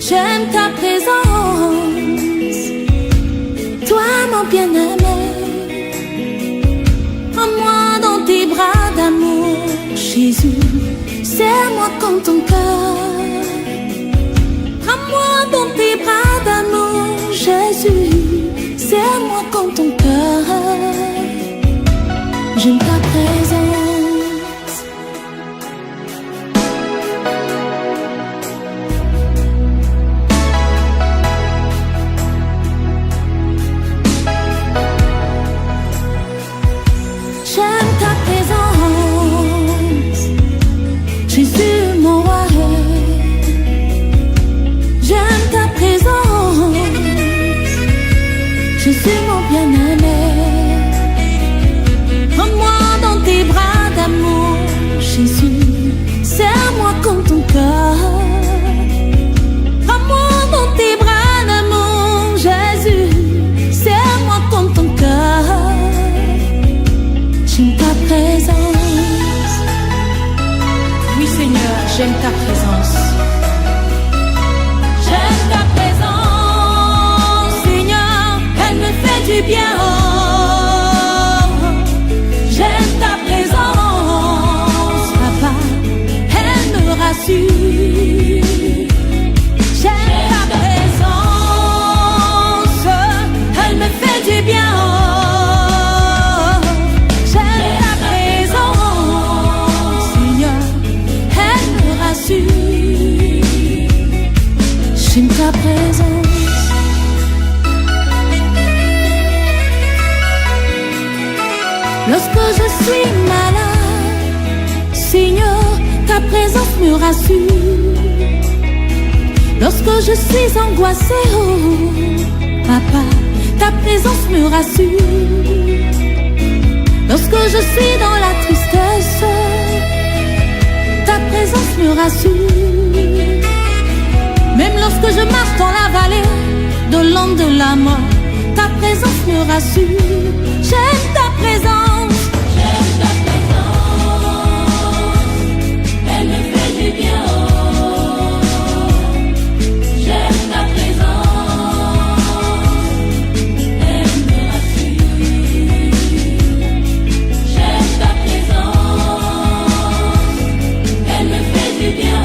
J'aime ta présence, toi mon bien-aimé. Prends-moi dans tes bras d'amour, Jésus. Serre-moi comme ton cœur. Prends-moi dans tes bras d'amour, Jésus. Serre-moi comme ton cœur. J'aime ta présence. Jésus mon roi, j'aime ta présence. Jésus mon bien-aimé, prends-moi dans tes bras d'amour. Jésus, serre-moi comme ton cœur. Prends-moi dans tes bras d'amour. Jésus, serre-moi comme ton cœur. J'aime ta présence. Oui Seigneur, j'aime ta présence. J'aime ta présence, Seigneur, elle me fait du bien. J'aime ta présence, Papa, elle me rassure. J'aime ta présence, elle me fait du bien. J'aime ta présence. présence me rassure. Lorsque je suis angoissée, oh, papa, ta présence me rassure. Lorsque je suis dans la tristesse, ta présence me rassure. Même lorsque je marche dans la vallée de l'ombre de la mort, ta présence me rassure. J'aime ta présence. J'aime ta présence. Elle me fait du bien. J'aime ta présence. Elle me rassure. J'aime ta présence. Elle me fait du bien.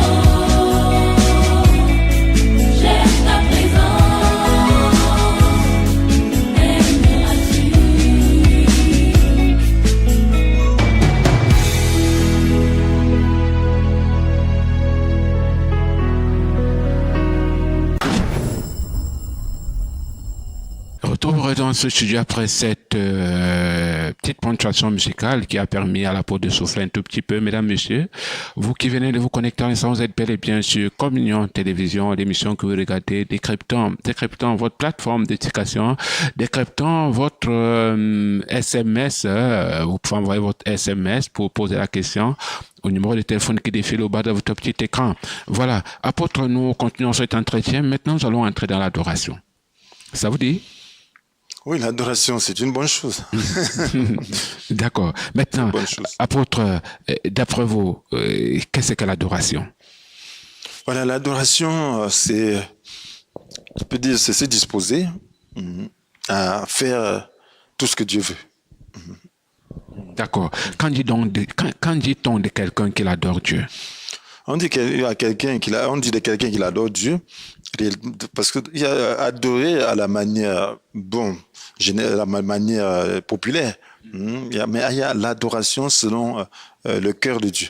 J'aime ta présence. Elle me rassure. Retour dans ce studio après cette petite ponctuation musicale qui a permis à la peau de souffler un tout petit peu. Mesdames, messieurs, vous qui venez de vous connecter ensemble, vous êtes bel et bien sur Communion Télévision, l'émission que vous regardez, décryptant votre plateforme d'éducation, décryptant votre SMS. Vous pouvez envoyer votre SMS pour poser la question au numéro de téléphone qui défile au bas de votre petit écran. Voilà, apôtre, nous continuons cet entretien. Maintenant, nous allons entrer dans l'adoration. Ça vous dit? Oui, l'adoration, c'est une bonne chose. D'accord. Maintenant, bonne chose. apôtre, d'après vous, qu'est-ce que l'adoration? Voilà, l'adoration, c'est, je peux dire, c'est se disposer à faire tout ce que Dieu veut. D'accord. Quand dit-on de quelqu'un qui adore Dieu? On dit de quelqu'un qui adore Dieu, parce qu'il y a adoré à la manière, la manière populaire, mais il y a l'adoration selon le cœur de Dieu,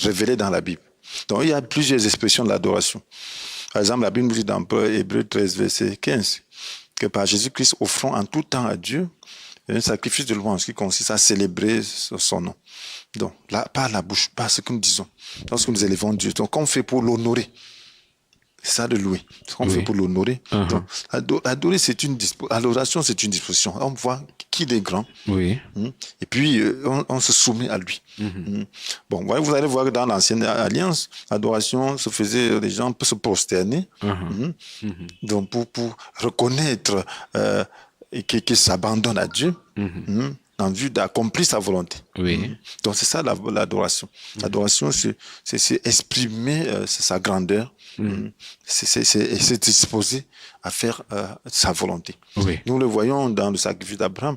révélé dans la Bible. Donc il y a plusieurs expressions de l'adoration. Par exemple, la Bible nous dit dans Hébreux 13, verset 15, que par Jésus-Christ offrons en tout temps à Dieu un sacrifice de louange qui consiste à célébrer son nom. Donc, là, par la bouche, par ce que nous disons, lorsque nous élevons Dieu. Donc, qu'on fait pour l'honorer, c'est ça de louer. Ce qu'on fait pour l'honorer. Donc, adorer, l'adoration, c'est une disposition. On voit qu'il est grand. Oui. Et puis, on se soumet à lui. Bon, vous allez voir que dans l'Ancienne Alliance, l'adoration se faisait, les gens peuvent se prosterner. Donc, pour reconnaître et qu'ils s'abandonnent à Dieu, en vue d'accomplir sa volonté. Oui. Donc c'est ça l'adoration. L'adoration, c'est exprimer sa grandeur, c'est se disposer à faire sa volonté. Oui. Nous le voyons dans le sacrifice d'Abraham.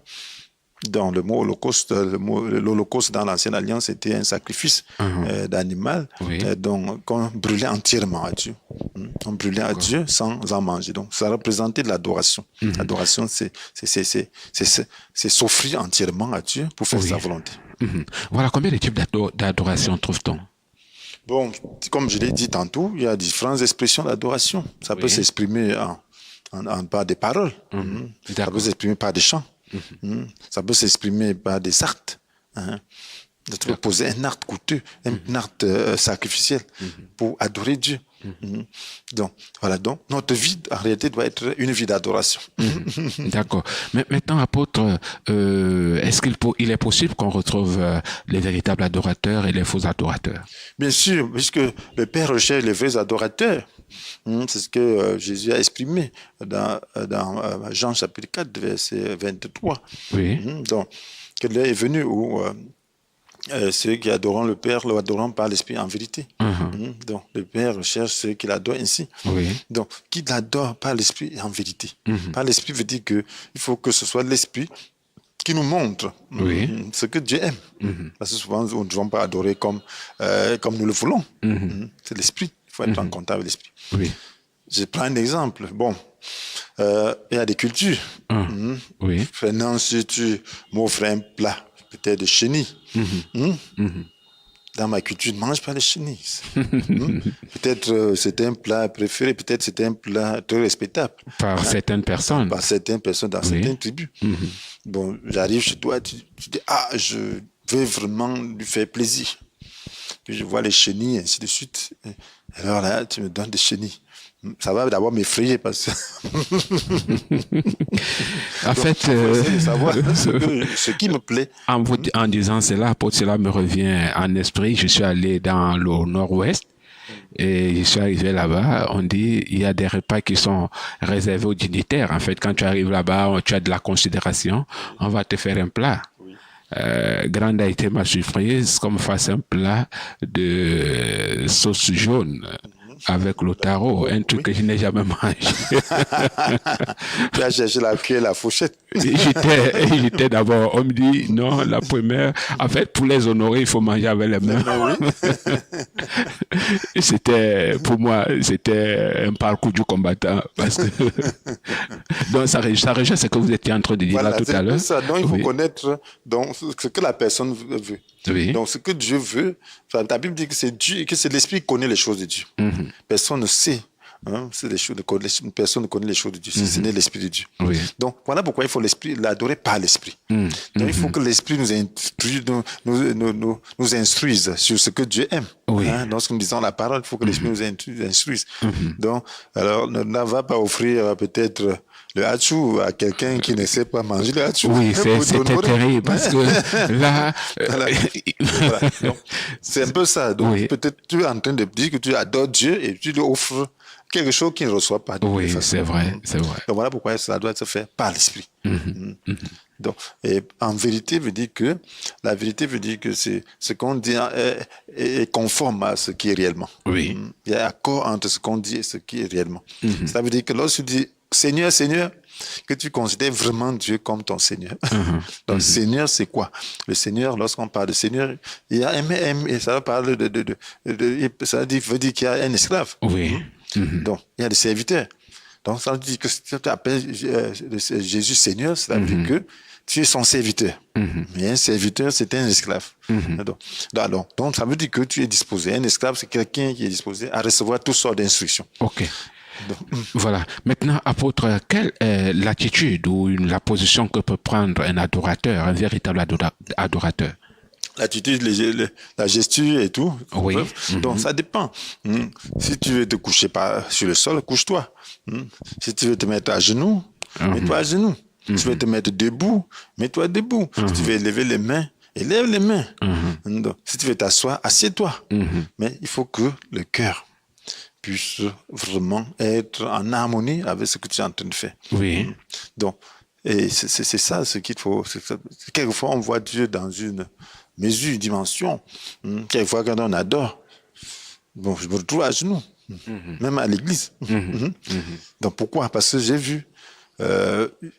Dans le mot holocauste, l'holocauste dans l'Ancienne Alliance était un sacrifice d'animal, donc qu'on brûlait entièrement à Dieu. On brûlait à Dieu sans en manger. Donc ça représentait de l'adoration. L'adoration, c'est s'offrir entièrement à Dieu pour faire sa volonté. Voilà, combien de types d'adoration trouve-t-on? Bon, comme je l'ai dit tantôt, il y a différentes expressions d'adoration. Ça peut s'exprimer par des paroles, ça peut s'exprimer par des chants. Ça peut s'exprimer par des actes. De poser un acte coûteux, un acte sacrificiel pour adorer Dieu. Donc, voilà. Donc, notre vie, en réalité, doit être une vie d'adoration. D'accord. Mais maintenant, apôtre, est-ce qu'il est possible qu'on retrouve les véritables adorateurs et les faux adorateurs? Bien sûr, puisque le Père recherche les vrais adorateurs. C'est ce que Jésus a exprimé dans Jean chapitre 4, verset 23. Oui. Donc, que l'heure est venue où ceux qui adorent le Père le adorent par l'Esprit en vérité. Donc, le Père recherche ceux qui l'adorent ainsi. Oui. Donc, qui l'adore par l'Esprit en vérité. Par l'Esprit veut dire qu'il faut que ce soit l'Esprit qui nous montre ce que Dieu aime. Parce que souvent, nous ne devons pas adorer comme nous le voulons. C'est l'Esprit. Il faut être en contact avec l'Esprit. Oui. Je prends un exemple. Bon, il y a des cultures. Oui. Maintenant, si tu m'offres un plat, peut-être de chenilles, dans ma culture, je ne mange pas les chenilles. Peut-être c'était un plat préféré, peut-être c'était un plat très respectable. Par certaines personnes. Par certaines personnes dans certaines tribus. Bon, j'arrive chez toi, tu dis, je veux vraiment lui faire plaisir. puis je vois les chenilles, ainsi de suite. Et alors là, tu me donnes des chenilles. Ça va d'abord m'effrayer parce que... En fait, essayer de savoir ce qui me plaît. en disant cela, pour cela me revient en esprit. Je suis allé dans le nord-ouest et je suis arrivé là-bas. On dit il y a des repas qui sont réservés aux dignitaires. En fait, quand tu arrives là-bas, tu as de la considération. On va te faire un plat. Grande a été ma surprise comme face un plat de sauce jaune avec le taro, un truc que je n'ai jamais mangé. Tu as cherché la cuillère, la fourchette. J'étais d'abord, on me dit non, la première, en fait, pour les honorer, il faut manger avec les mains. Pour moi, c'était un parcours du combattant. Parce que donc, ça rejoint ce que vous étiez en train de dire là tout à l'heure. Donc, il faut connaître donc, ce que la personne veut. Oui. Donc, ce que Dieu veut, la Bible dit que c'est Dieu, que c'est l'Esprit qui connaît les choses de Dieu. Personne ne sait. C'est les choses personne ne connaît les choses de Dieu, si ce n'est l'Esprit de Dieu. Oui. Donc, voilà pourquoi il faut l'adorer par l'Esprit. Donc, il faut que l'Esprit nous instruise sur ce que Dieu aime. Oui. Lorsque nous disons la parole, il faut que l'Esprit nous instruise. Donc, alors, ne va pas offrir peut-être le hachou à quelqu'un qui ne sait pas manger le hachou. Oui, c'était terrible parce que là... Donc, c'est un peu ça. Donc, peut-être tu es en train de dire que tu adores Dieu et tu lui offres quelque chose qu'il ne reçoit pas. Oui, c'est vrai, c'est vrai. Donc, voilà pourquoi ça doit se faire par l'Esprit. Donc, et en vérité la vérité veut dire que c'est ce qu'on dit est conforme à ce qui est réellement. Oui. Il y a accord entre ce qu'on dit et ce qui est réellement. Ça veut dire que lorsque tu dis Seigneur, Seigneur, que tu considères vraiment Dieu comme ton Seigneur. Donc, Seigneur, c'est quoi? Le Seigneur, lorsqu'on parle de Seigneur, il y a et ça parle ça veut dire qu'il y a un esclave. Oui. Donc, il y a des serviteurs. Donc, ça veut dire que si tu appelles Jésus Seigneur, ça veut dire que tu es son serviteur. Mais un serviteur, c'est un esclave. Donc, ça veut dire que tu es disposé. Un esclave, c'est quelqu'un qui est disposé à recevoir toutes sortes d'instructions. OK. Voilà. Maintenant, apôtre, quelle est l'attitude ou la position que peut prendre un adorateur, un véritable adorateur? L'attitude, la gesture et tout. Oui. Donc, ça dépend. Si tu veux te coucher sur le sol, couche-toi. Si tu veux te mettre à genoux, mets-toi à genoux. Si tu veux te mettre debout, mets-toi debout. Si tu veux lever les mains, élève les mains. Donc, si tu veux t'asseoir, assieds-toi. Mais il faut que le cœur puisse vraiment être en harmonie avec ce que tu es en train de faire. Oui. Donc, et c'est ça ce qu'il faut. Quelquefois, on voit Dieu dans une mesure, une dimension. Quelquefois, quand on adore, bon, je me retrouve à genoux, même à l'église. Donc, pourquoi? Parce que j'ai vu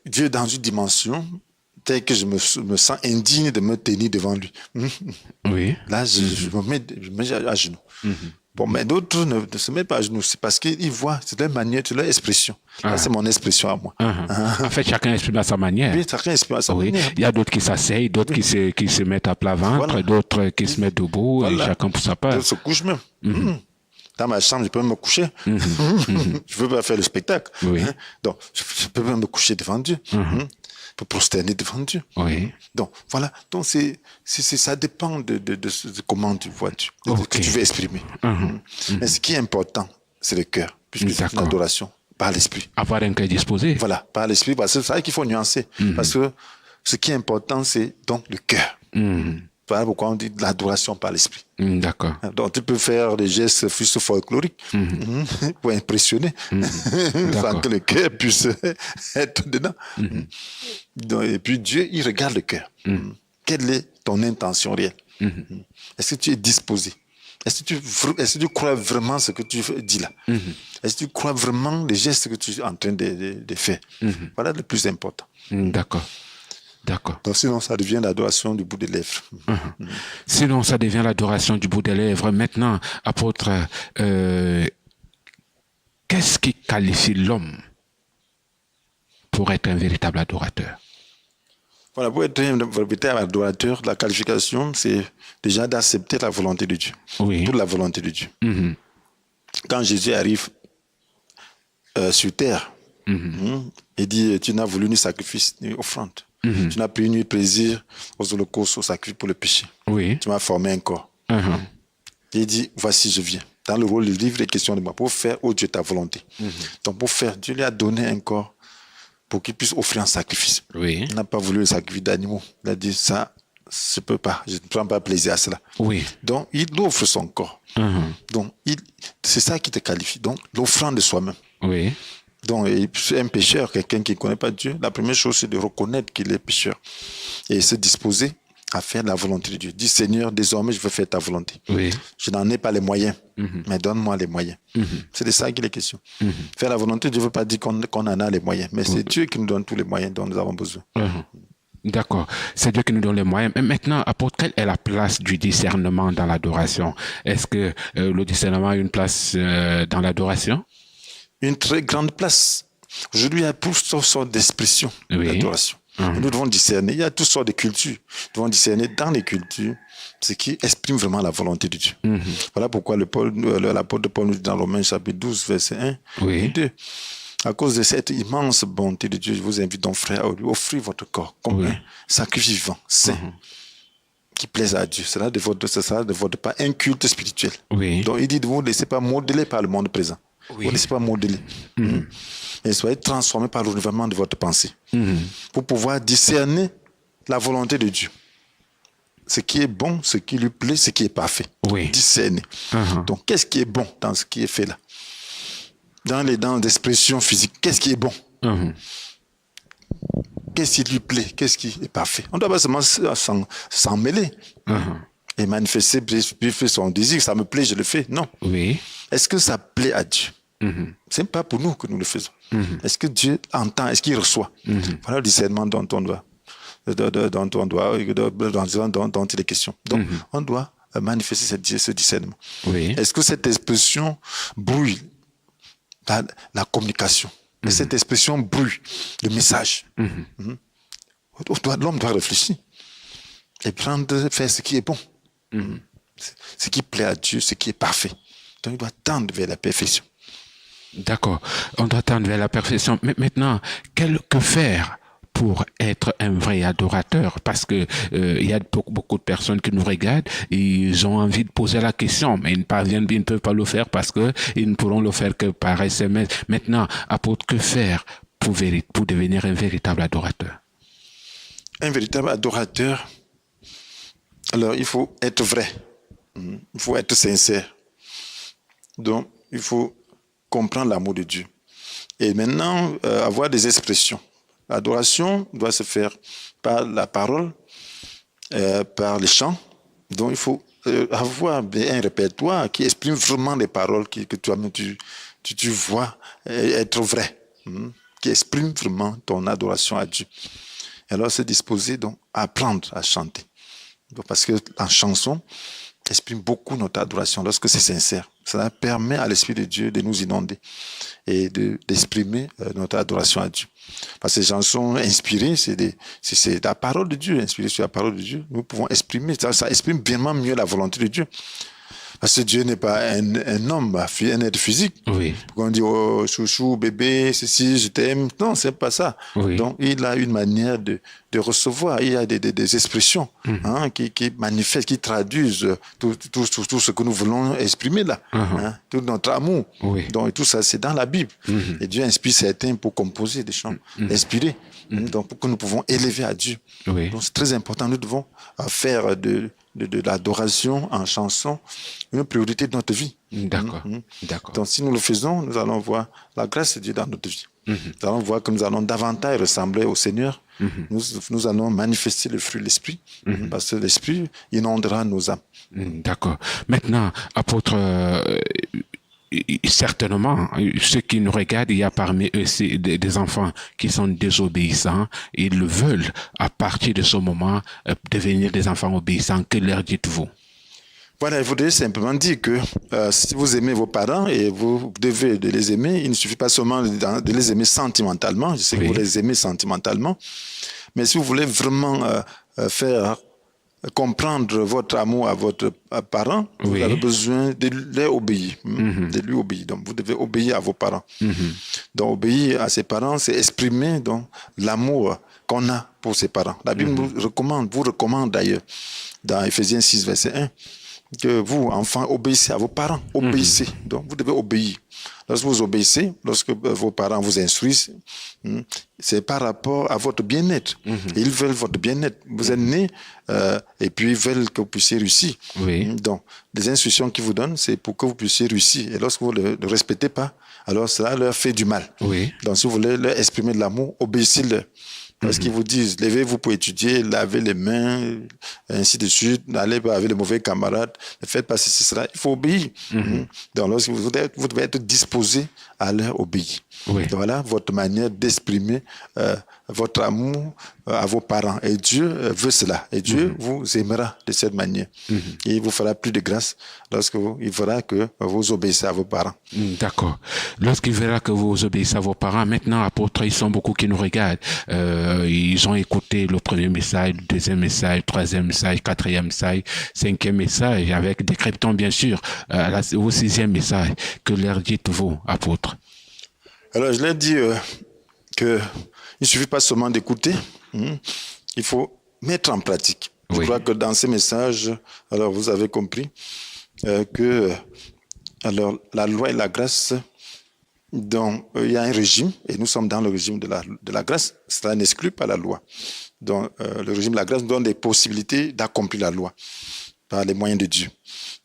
Dieu dans une dimension telle que je me sens indigne de me tenir devant lui. Oui. Là, je me mets à genoux. Bon, mais d'autres ne se mettent pas à genoux. C'est parce qu'ils voient, c'est leur manière, c'est leur expression. Là, c'est mon expression à moi. En fait, chacun exprime à sa manière. Oui, chacun exprime à sa manière. Il y a d'autres qui s'asseyent, d'autres qui se mettent à plat ventre, d'autres qui se mettent debout, et chacun pour sa part. D'autres se couchent même. Dans ma chambre, je peux me coucher. Je ne veux pas faire le spectacle. Donc, je peux même me coucher devant Dieu. Pour prosterner devant Dieu. Donc, voilà. Donc, ça dépend de comment tu vois Dieu, de ce que tu veux exprimer. Mais ce qui est important, c'est le cœur, puisque c'est une adoration par l'esprit. Avoir un cœur disposé. Voilà, par l'esprit, parce que c'est ça qu'il faut nuancer. Parce que ce qui est important, c'est donc le cœur. Voilà pourquoi on dit de l'adoration par l'esprit. D'accord. Donc, tu peux faire des gestes juste folkloriques pour impressionner, sans que le cœur puisse être dedans. Donc, et puis, Dieu, il regarde le cœur. Quelle est ton intention réelle? Est-ce que tu es disposé? Est-ce que tu crois vraiment ce que tu dis là? Est-ce que tu crois vraiment les gestes que tu es en train de faire? Voilà le plus important. D'accord. D'accord. Donc, sinon, ça devient l'adoration du bout des lèvres. Sinon, ça devient l'adoration du bout des lèvres. Maintenant, apôtre, qu'est-ce qui qualifie l'homme pour être un véritable adorateur? Voilà, pour être un véritable adorateur, la qualification, c'est déjà d'accepter la volonté de Dieu. Toute la volonté de Dieu. Quand Jésus arrive sur terre, il dit, tu n'as voulu ni sacrifice ni offrande. Tu n'as pris ni plaisir aux holocaustes, aux sacrifices pour le péché. Tu m'as formé un corps. Il dit, voici, je viens. Dans le rôle du livre, les questions de moi, pour faire, oh Dieu, ta volonté. Donc, pour faire, Dieu lui a donné un corps pour qu'il puisse offrir un sacrifice. Oui. Il n'a pas voulu le sacrifice d'animaux. Il a dit, ça, je ne peux pas. Je ne prends pas plaisir à cela. Oui. Donc, il offre son corps. Donc, c'est ça qui te qualifie. Donc, l'offrande de soi-même. Oui. Donc, un pécheur, quelqu'un qui ne connaît pas Dieu, la première chose, c'est de reconnaître qu'il est pécheur et se disposer à faire la volonté de Dieu. Dis, Seigneur, désormais, je veux faire ta volonté. Oui. Je n'en ai pas les moyens, mais donne-moi les moyens. C'est de ça qu'il est question. Faire la volonté de Dieu ne veut pas dire qu'on en a les moyens, mais c'est Dieu qui nous donne tous les moyens dont nous avons besoin. D'accord. C'est Dieu qui nous donne les moyens. Mais maintenant, apôtre, quelle est la place du discernement dans l'adoration? Est-ce que le discernement a une place dans l'adoration? Une très grande place. Aujourd'hui, il y a toutes sortes d'expressions d'adoration. Nous devons discerner. Il y a toutes sortes de cultures. Nous devons discerner dans les cultures ce qui exprime vraiment la volonté de Dieu. Voilà pourquoi l'apôtre Paul nous dit dans Romains chapitre 12, verset 1 et 2. À cause de cette immense bonté de Dieu, je vous invite donc, frère, à lui offrir votre corps comme un sacrifice vivant, saint, qui plaise à Dieu. Cela de votre part un culte spirituel. Donc il dit, ne vous laissez pas modeler par le monde présent. Vous ne laissez pas modeler. Et soyez transformés par le renouvellement de votre pensée. Pour pouvoir discerner la volonté de Dieu. Ce qui est bon, ce qui lui plaît, ce qui est parfait. Discerner. Donc, qu'est-ce qui est bon dans ce qui est fait là? Dans les expressions physiques, qu'est-ce qui est bon? Qu'est-ce qui lui plaît? Qu'est-ce qui est parfait? On ne doit pas seulement s'en mêler. Et manifester, puis faire son désir, ça me plaît, je le fais. Non. Est-ce que ça plaît à Dieu? Ce n'est pas pour nous que nous le faisons. Est-ce que Dieu entend? Est-ce qu'il reçoit? Voilà le discernement dont il est question. Donc, on doit manifester ce discernement. Est-ce que cette expression brouille la communication? Et cette expression brouille le message? L'homme doit réfléchir et faire ce qui est bon. Ce qui plaît à Dieu, ce qui est parfait. Donc, il doit tendre vers la perfection. D'accord. On doit tendre vers la perfection. Mais maintenant, que faire pour être un vrai adorateur? Parce que il y a beaucoup de personnes qui nous regardent, ils ont envie de poser la question, mais ils ne peuvent pas le faire parce que ils ne pourront le faire que par SMS. Maintenant, apôtre, que faire pour devenir un véritable adorateur? Un véritable adorateur, alors il faut être vrai. Il faut être sincère. Donc, il faut comprendre l'amour de Dieu. Et maintenant, avoir des expressions. L'adoration doit se faire par la parole, par les chants. Donc, il faut avoir un répertoire qui exprime vraiment les paroles que toi-même tu vois être vraies, qui exprime vraiment ton adoration à Dieu. Et alors, se disposer donc à apprendre à chanter. Donc, parce que la chanson exprime beaucoup notre adoration lorsque c'est sincère. Cela permet à l'Esprit de Dieu de nous inonder et d'exprimer notre adoration à Dieu. Parce que les chansons inspirées, c'est la parole de Dieu, inspirée sur la parole de Dieu. Nous pouvons exprimer, ça exprime vraiment mieux la volonté de Dieu. Parce que Dieu n'est pas un homme, un être physique. On dit, oh, chouchou, bébé, ceci, je t'aime. Non, c'est pas ça. Donc, il a une manière de recevoir. Il y a des expressions qui manifestent, qui traduisent tout ce que nous voulons exprimer là. Tout notre amour. Donc, tout ça, c'est dans la Bible. Et Dieu inspire certains pour composer des chants inspirés. Donc, pour que nous pouvons élever à Dieu. Donc, c'est très important. Nous devons faire de l'adoration en chanson une priorité de notre vie. D'accord. Donc, si nous le faisons, nous allons voir la grâce de Dieu dans notre vie. Nous allons voir que nous allons davantage ressembler au Seigneur. Nous allons manifester le fruit de l'Esprit, parce que l'Esprit inondera nos âmes. D'accord. Maintenant, apôtre, certainement, ceux qui nous regardent, il y a parmi eux des enfants qui sont désobéissants. Ils le veulent, à partir de ce moment, devenir des enfants obéissants. Que leur dites-vous? Voilà, il faudrait simplement dire que si vous aimez vos parents et vous devez de les aimer, il ne suffit pas seulement de les aimer sentimentalement. Je sais que vous les aimez sentimentalement, mais si vous voulez vraiment faire comprendre votre amour à votre parent, vous avez besoin de les obéir, de lui obéir. Donc, vous devez obéir à vos parents. Donc, obéir à ses parents, c'est exprimer donc l'amour qu'on a pour ses parents. La Bible vous recommande d'ailleurs, dans Ephésiens 6, verset 1, que vous, enfants, obéissez à vos parents. Obéissez. Donc, vous devez obéir. Lorsque vous obéissez, lorsque vos parents vous instruisent, c'est par rapport à votre bien-être. Ils veulent votre bien-être. Vous êtes né et puis ils veulent que vous puissiez réussir. Oui. Donc, les instructions qu'ils vous donnent, c'est pour que vous puissiez réussir. Et lorsque vous ne le respectez pas, alors cela leur fait du mal. Oui. Donc, si vous voulez leur exprimer de l'amour, obéissez-leur. Parce qu'ils vous disent, levez-vous pour étudier, lavez les mains, ainsi de suite, n'allez pas avec les mauvais camarades, ne faites pas ceci, cela. Il faut obéir. Donc, lorsque vous devez être disposé à leur obéir. Oui. Donc, voilà votre manière d'exprimer votre amour à vos parents. Et Dieu veut cela. Et Dieu vous aimera de cette manière. Et il vous fera plus de grâce lorsqu'il fera que vous obéissez à vos parents. D'accord. Lorsqu'il verra que vous obéissez à vos parents, maintenant, apôtres, ils sont beaucoup qui nous regardent. Ils ont écouté le premier message, le deuxième message, troisième message, quatrième message, cinquième message, avec décryptant, bien sûr, au sixième message. Que leur dites-vous, apôtres? Alors, je leur dis qu'il ne suffit pas seulement d'écouter, il faut mettre en pratique. Je crois que dans ces messages, alors vous avez compris que alors, la loi et la grâce, donc, il y a un régime, et nous sommes dans le régime de la grâce, cela n'exclut pas la loi. Donc, le régime de la grâce nous donne des possibilités d'accomplir la loi par les moyens de Dieu.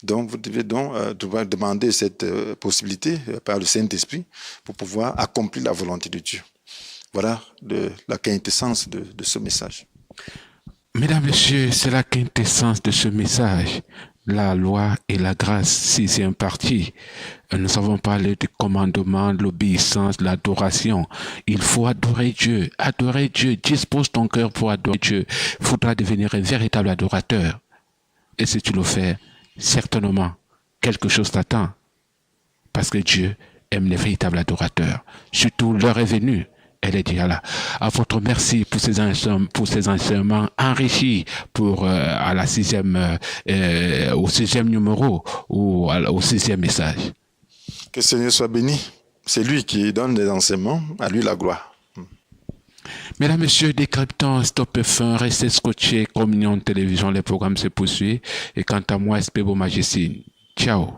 Donc, vous devez donc devoir demander cette possibilité par le Saint-Esprit pour pouvoir accomplir la volonté de Dieu. Voilà la quintessence de ce message. Mesdames, Messieurs, c'est la quintessence de ce message. La loi et la grâce, sixième partie. Nous avons parlé du commandement, de l'obéissance, de l'adoration. Il faut adorer Dieu. Adorer Dieu. Dispose ton cœur pour adorer Dieu. Il faudra devenir un véritable adorateur. Et si tu le fais, certainement, quelque chose t'attend. Parce que Dieu aime les véritables adorateurs. Surtout, l'heure est venue. Elle est déjà là. À votre merci pour ces enseignements enrichis pour au sixième numéro ou au sixième message. Que le Seigneur soit béni. C'est lui qui donne des enseignements, à lui la gloire. Mesdames, Messieurs, décryptant, Stop F1, restez scotchés, Communion Télévision, les programmes se poursuivent. Et quant à moi, Espébo Magicine. Ciao.